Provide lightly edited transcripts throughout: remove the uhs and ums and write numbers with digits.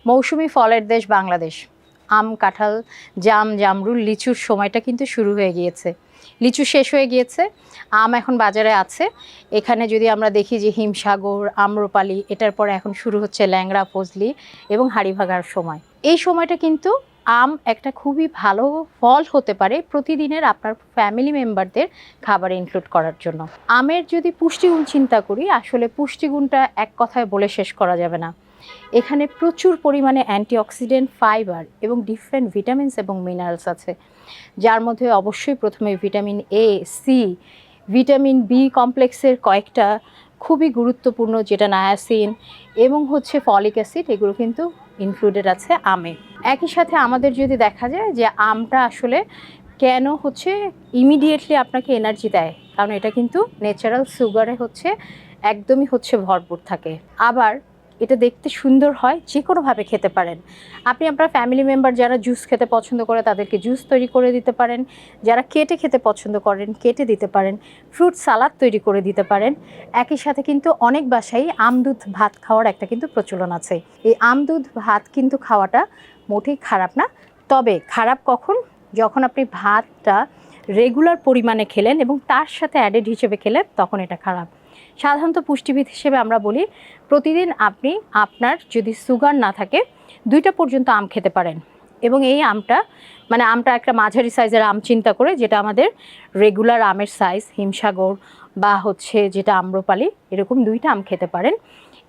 মৌসুমি ফলের দেশ বাংলাদেশ। আম, কাঁঠাল, জাম, জামরুল, লিচুর সময়টা কিন্তু শুরু হয়ে গিয়েছে। লিচু শেষ হয়ে গিয়েছে, আম এখন বাজারে আছে। এখানে যদি আমরা দেখি যে হিমসাগর, আম্রপালি, এটার পরে এখন শুরু হচ্ছে ল্যাংড়া, ফজলি এবং হাড়িভাঙার সময়। এই সময়টা কিন্তু আম একটা খুবই ভালো ফল হতে পারে প্রতিদিনের আপনার ফ্যামিলি মেম্বারদের খাবারে ইনক্লুড করার জন্য। আমের যদি পুষ্টিগুণ চিন্তা করি, আসলে পুষ্টিগুণটা এক কথায় বলে শেষ করা যাবে না। এখানে প্রচুর পরিমাণে অ্যান্টিঅক্সিডেন্ট, ফাইবার এবং ডিফারেন্ট ভিটামিনস এবং মিনারেলস আছে, যার মধ্যে অবশ্যই প্রথমে vitamin A, C, vitamin B কমপ্লেক্সের কয়েকটা খুবই গুরুত্বপূর্ণ, যেটা নায়াসিন এবং ফলিক অ্যাসিড, এগুলো কিন্তু ইনক্লুডেড আছে আমে। একই সাথে আমাদের যদি দেখা যায় যে আমটা আসলে কেন ইমিডিয়েটলি আপনাকে এনার্জি দেয়, কারণ এটা কিন্তু ন্যাচারাল সুগারে একদমই ভরপুর থাকে। আবার এটা দেখতে সুন্দর হয়, যে কোনোভাবে খেতে পারেন আপনি। আপনার ফ্যামিলি মেম্বার যারা জুস খেতে পছন্দ করে তাদেরকে জুস তৈরি করে দিতে পারেন, যারা কেটে খেতে পছন্দ করেন কেটে দিতে পারেন, ফ্রুট সালাদ তৈরি করে দিতে পারেন। একই সাথে কিন্তু অনেক বাসায় আমদুধ ভাত খাওয়ার একটা কিন্তু প্রচলন আছে। এই আমদুধ ভাত কিন্তু খাওয়াটা মোটেই খারাপ না। তবে খারাপ কখন? যখন আপনি ভাতটা রেগুলার পরিমাণে খেলেন এবং তার সাথে অ্যাডেড হিসেবে খেলেন, তখন এটা খারাপ। সাধারণত পুষ্টিবিদ হিসেবে আমরা বলি প্রতিদিন আপনি আপনার যদি সুগার না থাকে 2টা পর্যন্ত আম খেতে পারেন। এবং এই আমটা আমটা একটা মাঝারি সাইজের আম চিন্তা করে, যেটা আমাদের রেগুলার আমের সাইজ, হিমসাগর বা যেটা আম্রপালি, এরকম 2টা আম খেতে পারেন।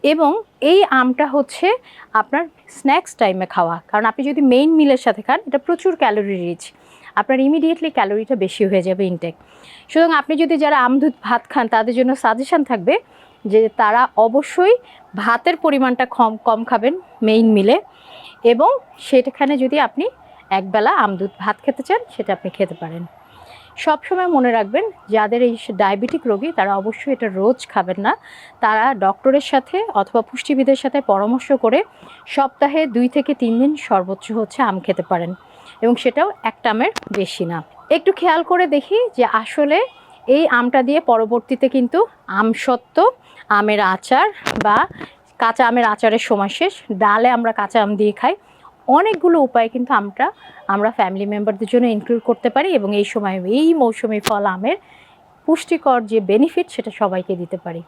এবং এই আমটা আপনার স্ন্যাক্স টাইমে খাওয়া, কারণ আপনি যদি মেইন মিলের সাথে খান, এটা প্রচুর ক্যালোরি রিচ, আপনার ইমিডিয়েটলি ক্যালোরিটা বেশি হয়ে যাবে ইনটেক। সুতরাং আপনি যদি যারা আমদুধ ভাত খান তাদের জন্য সাজেশান থাকবে যে তারা অবশ্যই ভাতের পরিমাণটা কম খাবেন মেইন মিলে, এবং সেখানে যদি আপনি একবেলা আমদুধ ভাত খেতে চান সেটা আপনি খেতে পারেন। সবসময় মনে রাখবেন, যাদের এই ডায়াবেটিক রোগী তারা অবশ্যই এটা রোজ খাবেন না। তারা ডক্টরের সাথে অথবা পুষ্টিবিদের সাথে পরামর্শ করে সপ্তাহে 2 থেকে 3 দিন সর্বোচ্চ আম খেতে পারেন, এবং সেটাও একটা আমের বেশি না। একটু খেয়াল করে দেখি যে আসলে এই আমটা দিয়ে পরবর্তীতে কিন্তু আমসত্ত্ব, আমের আচার বা কাঁচা আমের আচারের সময় শেষ, ডালে আমরা কাঁচা আম দিয়ে খাই। অনেকগুলো উপায় কিন্তু আমরা ফ্যামিলি মেম্বারদের জন্য ইনক্লুড করতে পারি, এবং এই সময় এই মৌসুমি ফল আমের পুষ্টিকর যে বেনিফিট সেটা সবাইকে দিতে পারি।